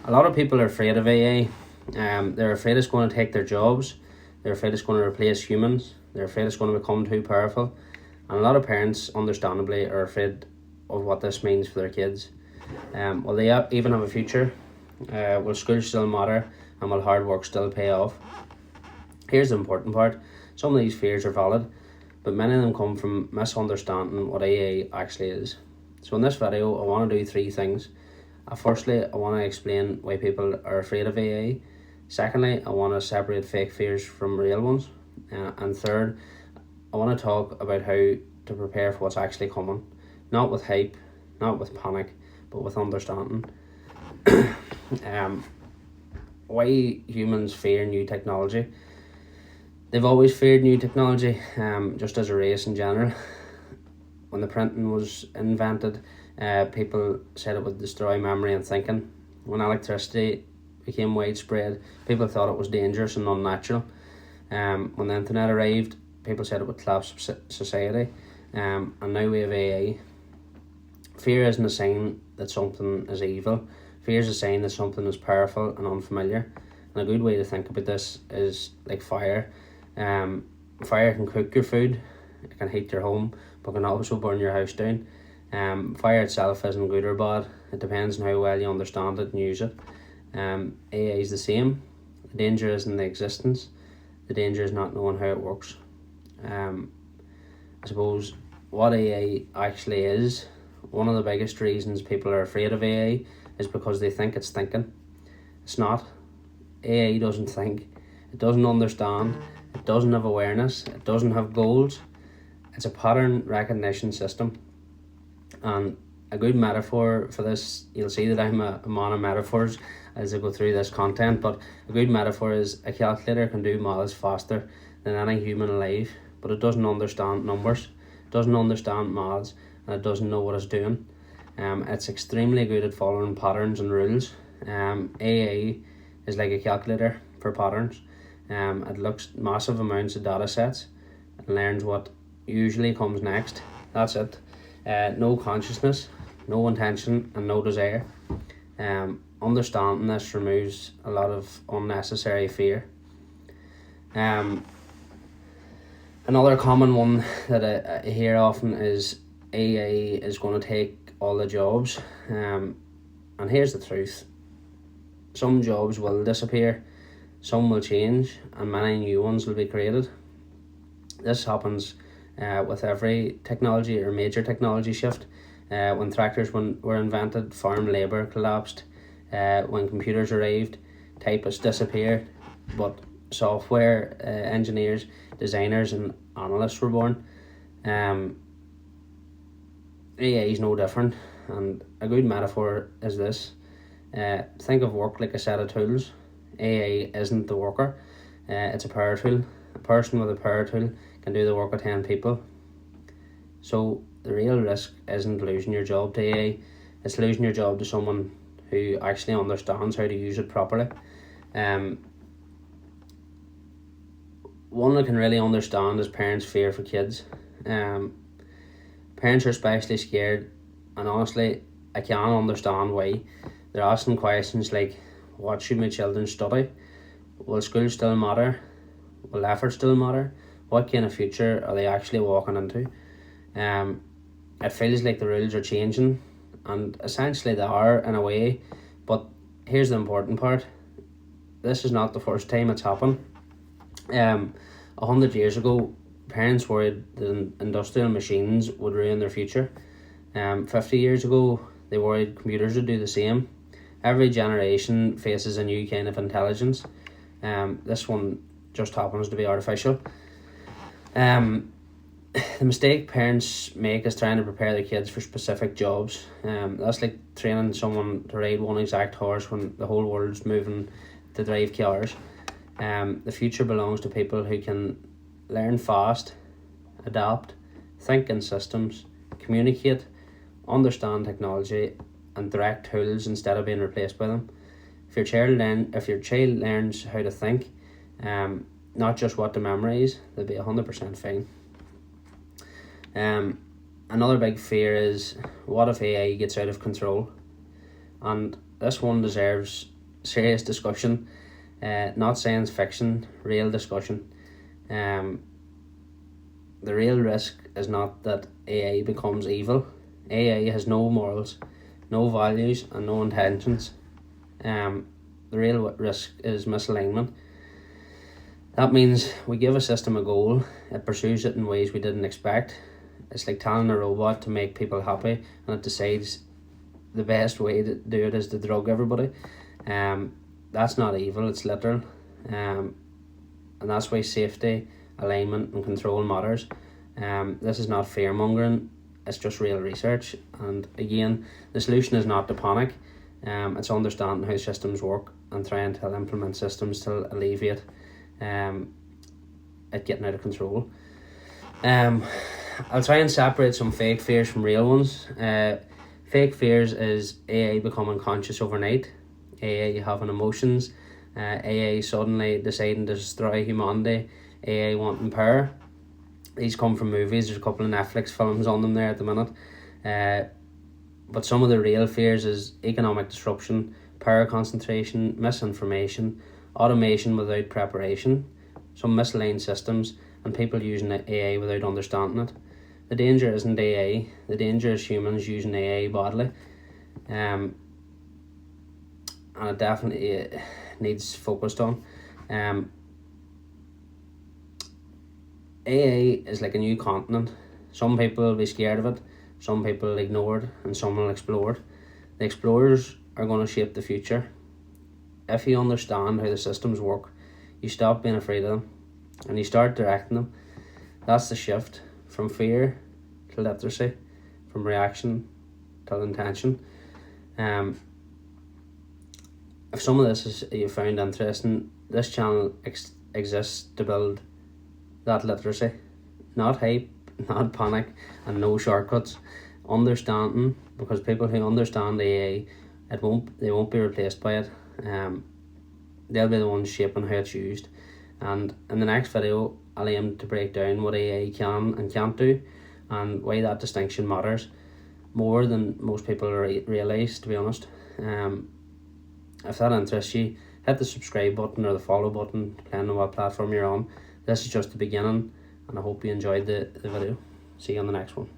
A lot of people are afraid of AI. They're afraid it's going to take their jobs. They're afraid it's going to replace humans. They're afraid it's going to become too powerful. And a lot of parents, understandably, are afraid of what this means for their kids. Will they even have a future? Will school still matter? And will hard work still pay off? Here's the important part. Some of these fears are valid, but many of them come from misunderstanding what AI actually is. So in this video, I want to do three things. Firstly, I want to explain why people are afraid of AI. Secondly, I want to separate fake fears from real ones. And third, I want to talk about how to prepare for what's actually coming. Not with hype, not with panic, but with understanding. Why humans fear new technology. They've always feared new technology, just as a race in general. When the printing was invented, people said it would destroy memory and thinking. When electricity became widespread, people thought it was dangerous and unnatural. When the internet arrived, people said it would collapse society. And now we have AI. Fear isn't a sign that something is evil. Fear is a sign that something is powerful and unfamiliar. And a good way to think about this is like fire. Fire can cook your food, it can heat your home, but can also burn your house down. Fire itself isn't good or bad. It depends on how well you understand it and use it. AI is the same. The danger isn't the existence. The danger is not knowing how it works. I suppose what AI actually is, one of the biggest reasons people are afraid of AI is because they think it's thinking. It's not. AI doesn't think. It doesn't understand. It doesn't have awareness. It doesn't have goals. It's a pattern recognition system. And a good metaphor for this, you'll see that I'm a man of metaphors as I go through this content, but a good metaphor is a calculator can do maths faster than any human alive, but it doesn't understand numbers, it doesn't understand maths, and it doesn't know what it's doing. It's extremely good at following patterns and rules. AI is like a calculator for patterns. It looks massive amounts of data sets and learns what usually comes next. That's it. No consciousness, no intention, and no desire. Understanding this removes a lot of unnecessary fear. Another common one that I hear often is AI is going to take all the jobs. And here's the truth. Some jobs will disappear, some will change, and many new ones will be created. This happens with every technology or major technology shift. When tractors were invented, farm labour collapsed. When computers arrived, typists disappeared, but software engineers, designers and analysts were born. AI is no different, and a good metaphor is this. Think of work like a set of tools. AI isn't the worker, it's a power tool. A person with a power tool can do the work of 10 people. So the real risk isn't losing your job to AI, it's losing your job to someone who actually understands how to use it properly. One I can really understand is parents' fear for kids. Parents are especially scared, and honestly, I can't understand why. They're asking questions like, what should my children study? Will school still matter? Will effort still matter? What kind of future are they actually walking into? It feels like the rules are changing, and essentially they are in a way, but here's the important part. This is not the first time it's happened. 100 years ago, parents worried that industrial machines would ruin their future. 50 years ago, they worried computers would do the same. Every generation faces a new kind of intelligence. This one just happens to be artificial. The mistake parents make is trying to prepare their kids for specific jobs. That's like training someone to ride one exact horse when the whole world's moving to drive cars. The future belongs to people who can learn fast, adapt, think in systems, communicate, understand technology, and direct tools instead of being replaced by them. If your child learns how to think, not just what to memorize, they'll be 100% fine. Another big fear is, what if AI gets out of control? And this one deserves serious discussion. Not science fiction, real discussion. The real risk is not that AI becomes evil. AI has no morals, no values, and no intentions. The real risk is misalignment. That means we give a system a goal, it pursues it in ways we didn't expect. It's like telling a robot to make people happy, and it decides the best way to do it is to drug everybody. That's not evil, it's literal. And that's why safety, alignment, and control matters. This is not fear mongering, it's just real research. And again, the solution is not to panic. It's understanding how systems work and trying to implement systems to alleviate it getting out of control. I'll try and separate some fake fears from real ones. Fake fears is AI becoming conscious overnight, AI having emotions, AI suddenly deciding to destroy humanity, AI wanting power. These come from movies. There's a couple of Netflix films on them there at the minute. But some of the real fears is economic disruption, power concentration, misinformation, automation without preparation, some misaligned systems, and people using AI without understanding it. The danger isn't AI, the danger is humans using AI badly. And it definitely needs focused on. AI is like a new continent. Some people will be scared of it, some people will ignore it, and some will explore it. The explorers are going to shape the future. If you understand how the systems work, you stop being afraid of them and you start directing them. That's the shift from fear to literacy, from reaction to intention. If some of this is you found interesting, this channel exists to build that literacy, not hype, not panic, and no shortcuts. Understanding, because people who understand AI, they won't be replaced by it. They'll be the ones shaping how it's used. And in the next video, I'll aim to break down what AI can and can't do, and why that distinction matters more than most people realise, to be honest. If that interests you, hit the subscribe button or the follow button, depending on what platform you're on. This is just the beginning, and I hope you enjoyed the video. See you on the next one.